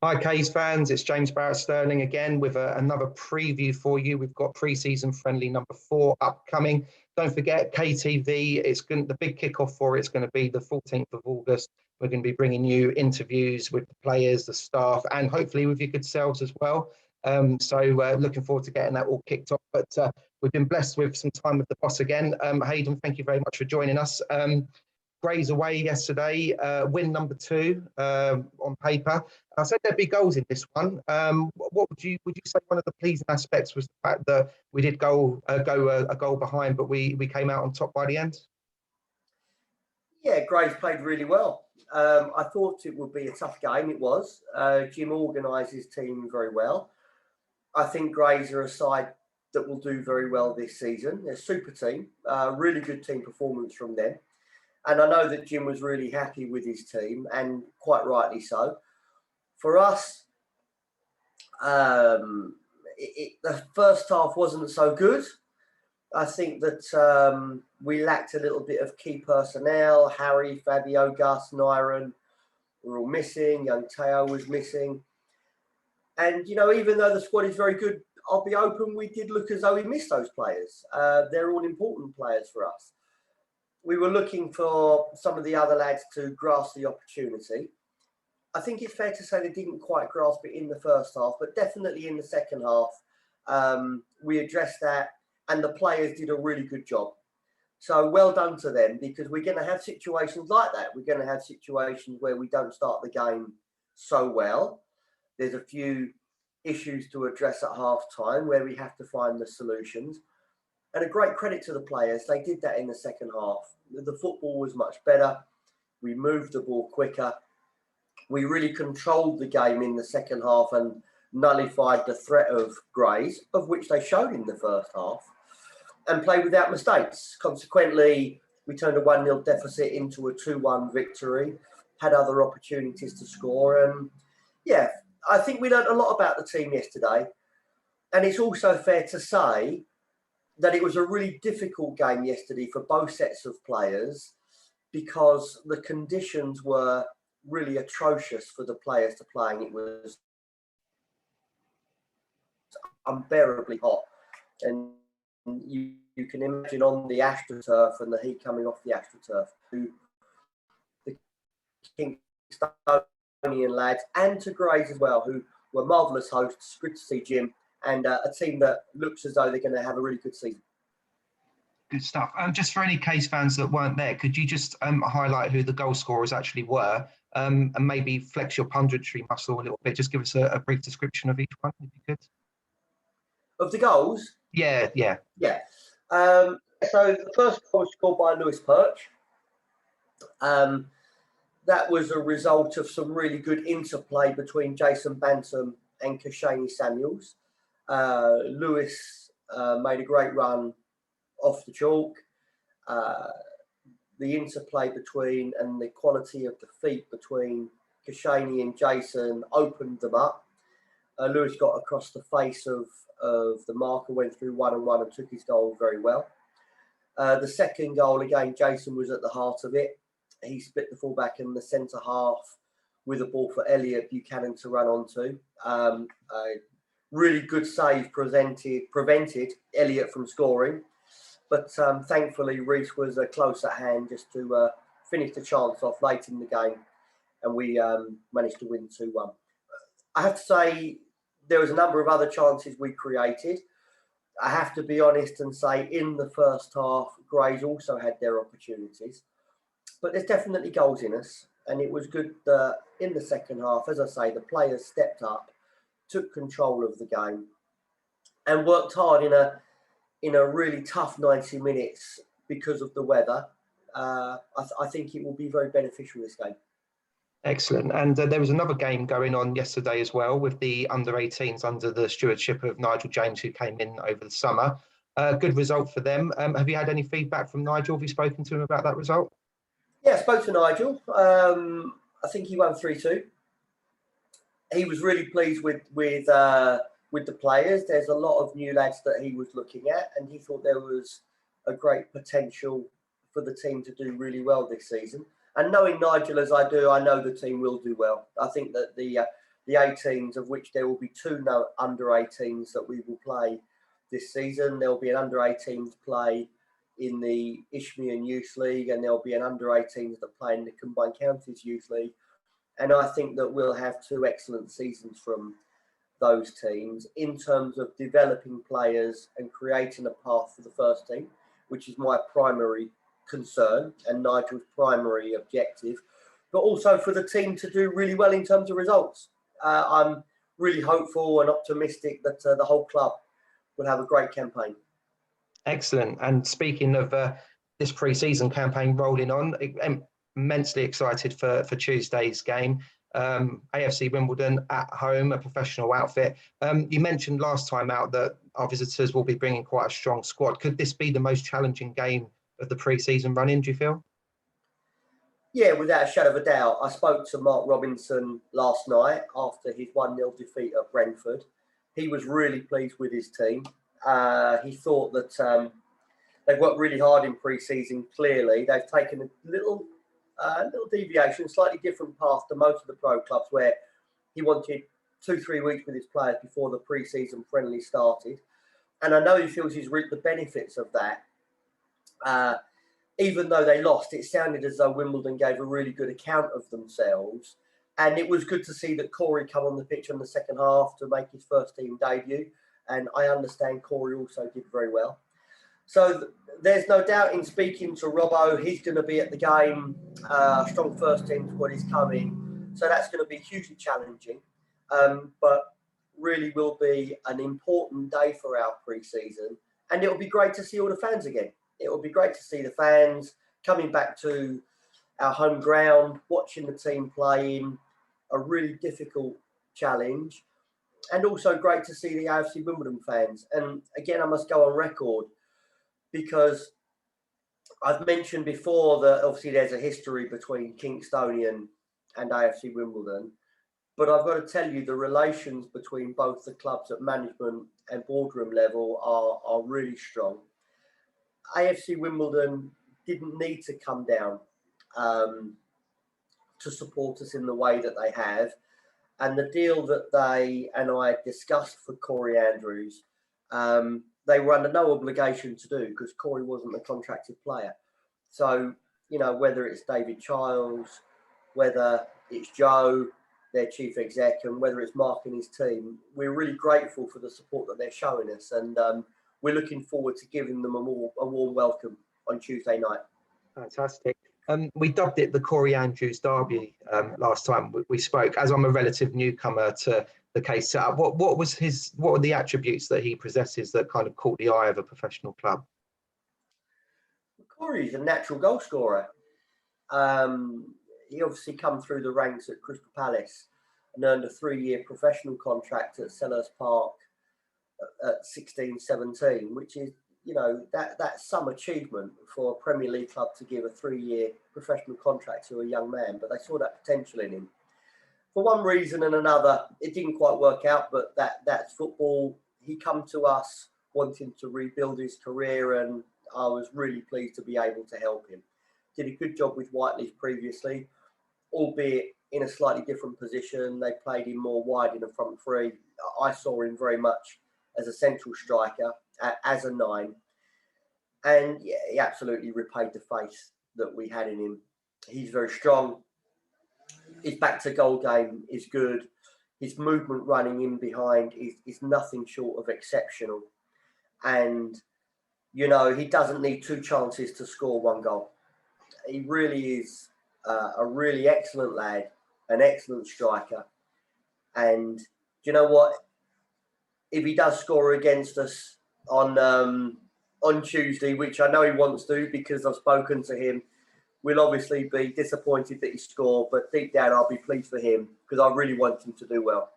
Hi, K's fans. It's James Barrett-Sterling again with another preview for you. We've got pre-season friendly number 4 upcoming. Don't forget KTV. The big kickoff for it's going to be the 14th of August. We're going to be bringing you interviews with the players, the staff, and hopefully with your good selves as well. So looking forward to getting that all kicked off. But we've been blessed with some time with the boss again. Hayden, thank you very much for joining us. Grays away yesterday, win number 2 on paper. I said there'd be goals in this one. What would you say one of the pleasing aspects was the fact that we did go a goal behind, but we came out on top by the end? Yeah, Grays played really well. I thought it would be a tough game. It was. Jim organised his team very well. I think Grays are a side that will do very well this season. They're a super team, really good team performance from them. And I know that Jim was really happy with his team, and quite rightly so. For us, the first half wasn't so good. I think that we lacked a little bit of key personnel. Harry, Fabio, Gus, Nyron were all missing. Young Teo was missing. And, you know, even though the squad is very good, I'll be open, we did look as though we missed those players. They're all important players for us. We were looking for some of the other lads to grasp the opportunity. I think it's fair to say they didn't quite grasp it in the first half, but definitely in the second half, we addressed that and the players did a really good job. So well done to them, because we're going to have situations like that. We're going to have situations where we don't start the game so well. There's a few issues to address at half time where we have to find the solutions. And a great credit to the players. They did that in the second half. The football was much better. We moved the ball quicker. We really controlled the game in the second half and nullified the threat of Grays, of which they showed in the first half, and played without mistakes. Consequently, we turned a 1-0 deficit into a 2-1 victory, had other opportunities to score. And yeah, I think we learned a lot about the team yesterday. And it's also fair to say that it was a really difficult game yesterday for both sets of players, because the conditions were really atrocious for the players to play. It was unbearably hot. And you can imagine on the AstroTurf and the heat coming off the AstroTurf, to the Kingstonian lads and to Grays as well, who were marvellous hosts. Good to see Jim, and a team that looks as though they're going to have a really good season. Good stuff. Just for any Case fans that weren't there, could you just highlight who the goal scorers actually were, and maybe flex your punditry muscle a little bit? Just give us a brief description of each one, if you could. Of the goals? Yeah. So the first goal was scored by Lewis Perch. That was a result of some really good interplay between Jason Bantam and Kashani Samuels. Lewis made a great run off the chalk. The interplay between and the quality of the feet between Kashani and Jason opened them up. Lewis got across the face of the marker, went through 1-on-1 and took his goal very well. The second goal, again, Jason was at the heart of it. He split the fullback and the centre half with a ball for Elliot Buchanan to run onto. A really good save prevented Elliot from scoring. But thankfully, Reece was close at hand just to finish the chance off late in the game. And we managed to win 2-1. I have to say, there was a number of other chances we created. I have to be honest and say, in the first half, Grays also had their opportunities. But there's definitely goals in us. And it was good that in the second half, as I say, the players stepped up, took control of the game, and worked hard in a really tough 90 minutes because of the weather. I think it will be very beneficial, this game. Excellent. And there was another game going on yesterday as well with the under-18s under the stewardship of Nigel James, who came in over the summer. Good result for them. Have you had any feedback from Nigel? Have you spoken to him about that result? Yeah, I spoke to Nigel. I think he won 3-2. He was really pleased with the players. There's a lot of new lads that he was looking at, and he thought there was a great potential for the team to do really well this season. And knowing Nigel as I do, I know the team will do well. I think that the the 18s, of which there will be two under 18s that we will play this season. There'll be an under 18s play in the Isthmian Youth League, and there'll be an under 18s that play in the Combined Counties Youth League. And I think that we'll have two excellent seasons from those teams in terms of developing players and creating a path for the first team, which is my primary concern and Nigel's primary objective, but also for the team to do really well in terms of results. I'm really hopeful and optimistic that the whole club will have a great campaign. Excellent. And speaking of this pre-season campaign rolling on, immensely excited for Tuesday's game. AFC Wimbledon at home, a professional outfit. You mentioned last time out that our visitors will be bringing quite a strong squad. Could this be the most challenging game of the pre-season run-in, do you feel? Yeah, without a shadow of a doubt. I spoke to Mark Robinson last night after his 1-0 defeat at Brentford. He was really pleased with his team. He thought that they've worked really hard in pre-season, clearly. They've taken a little deviation, slightly different path to most of the pro clubs, where he wanted 2-3 weeks with his players before the pre-season friendly started. And I know he feels he's reaped the benefits of that. Even though they lost, it sounded as though Wimbledon gave a really good account of themselves. And it was good to see that Corey come on the pitch in the second half to make his first team debut. And I understand Corey also did very well. So there's no doubt in speaking to Robbo, he's going to be at the game. Strong first team squad is coming. So that's going to be hugely challenging. But really will be an important day for our pre-season. And it'll be great to see all the fans again. It will be great to see the fans coming back to our home ground, watching the team playing a really difficult challenge. And also great to see the AFC Wimbledon fans. And again, I must go on record because I've mentioned before that obviously there's a history between Kingstonian and AFC Wimbledon. But I've got to tell you, the relations between both the clubs at management and boardroom level are really strong. AFC Wimbledon didn't need to come down to support us in the way that they have. And the deal that they and I discussed for Corey Andrews, they were under no obligation to do because Corey wasn't a contracted player. So, you know, whether it's David Childs, whether it's Joe, their chief exec, and whether it's Mark and his team, we're really grateful for the support that they're showing us. And we're looking forward to giving them a warm welcome on Tuesday night. Fantastic. We dubbed it the Corey Andrews Derby last time we spoke. As I'm a relative newcomer to the case setup, what were the attributes that he possesses that kind of caught the eye of a professional club? Corey's a natural goal scorer. He obviously come through the ranks at Crystal Palace and earned a 3-year professional contract at Selhurst Park at 16-17, which is, you know, that's some achievement for a Premier League club to give a 3-year professional contract to a young man, but they saw that potential in him. For one reason and another, it didn't quite work out, but that's football. He come to us wanting to rebuild his career, and I was really pleased to be able to help him. Did a good job with Whiteleaf previously, albeit in a slightly different position. They played him more wide in the front three. I saw him very much as a central striker, as a 9. And yeah, he absolutely repaid the faith that we had in him. He's very strong. His back to goal game is good. His movement running in behind is nothing short of exceptional. And, you know, he doesn't need 2 chances to score 1 goal. He really is a really excellent lad, an excellent striker. And do you know what? If he does score against us on Tuesday, which I know he wants to because I've spoken to him, we'll obviously be disappointed that he scored, but deep down I'll be pleased for him because I really want him to do well.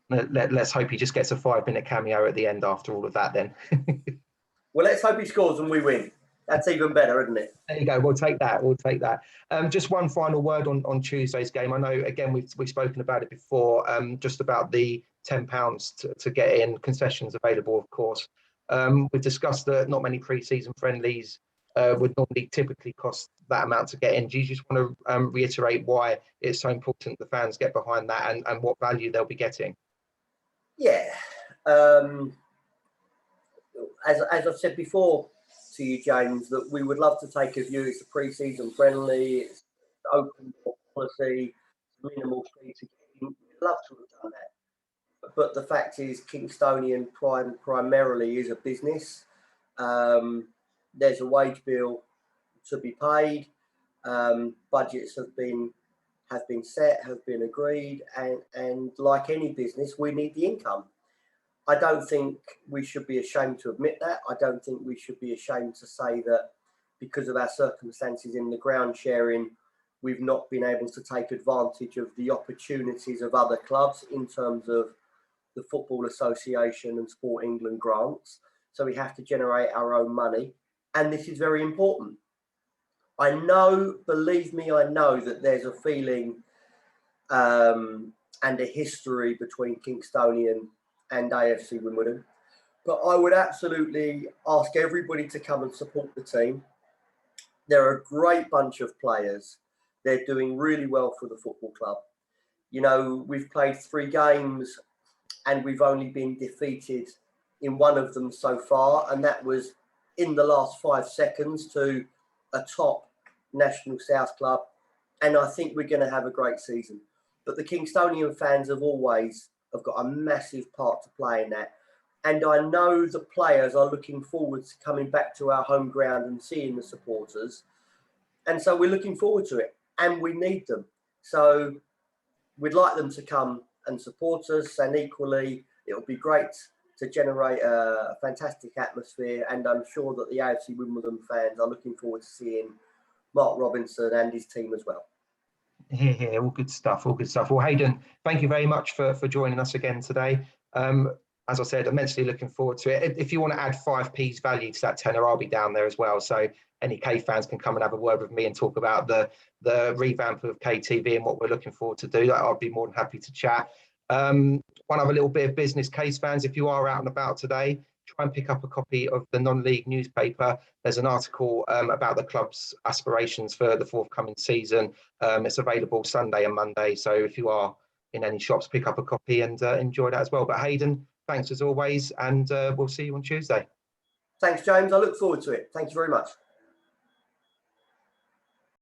Let's hope he just gets a 5-minute cameo at the end after all of that then. Well, let's hope he scores and we win. That's even better, isn't it? There you go. We'll take that. Just one final word on Tuesday's game. I know, again, we've spoken about it before, just about the £10 to get in, concessions available, of course. We've discussed that not many pre-season friendlies would normally typically cost that amount to get in. Do you just want to reiterate why it's so important the fans get behind that and what value they'll be getting? Yeah. As I've said before to you, James, that we would love to take a view. It's a pre-season friendly, it's open policy, minimal fee to get in. We'd love to have done that. But the fact is, Kingstonian primarily is a business. There's a wage bill to be paid. Budgets have been set, have been agreed, and like any business, we need the income. I don't think we should be ashamed to admit that. I don't think we should be ashamed to say that because of our circumstances in the ground sharing, we've not been able to take advantage of the opportunities of other clubs in terms of the Football Association and Sport England grants. So we have to generate our own money. And this is very important. I know, believe me, I know that there's a feeling and a history between Kingstonian and AFC Wimbledon. But I would absolutely ask everybody to come and support the team. They're a great bunch of players. They're doing really well for the football club. You know, we've played 3 games and we've only been defeated in one of them so far. And that was in the last 5 seconds to a top National South club. And I think we're going to have a great season. But the Kingstonian fans have got a massive part to play in that. And I know the players are looking forward to coming back to our home ground and seeing the supporters. And so we're looking forward to it. And we need them. So we'd like them to come and support us. And equally, it would be great to generate a fantastic atmosphere. And I'm sure that the AFC Wimbledon fans are looking forward to seeing Mark Robinson and his team as well. Here, all good stuff, all good stuff. Well, Hayden, thank you very much for joining us again today. As I said, immensely looking forward to it. If you want to add 5p's value to that tenner, I'll be down there as well. So any K fans can come and have a word with me and talk about the revamp of KTV and what we're looking forward to do. I'll be more than happy to chat. One other little bit of business, Case fans, if you are out and about today, try and pick up a copy of the non-league newspaper. There's an article about the club's aspirations for the forthcoming season. It's available Sunday and Monday. So if you are in any shops, pick up a copy and enjoy that as well. But Hayden, thanks as always, and we'll see you on Tuesday. Thanks, James. I look forward to it. Thank you very much.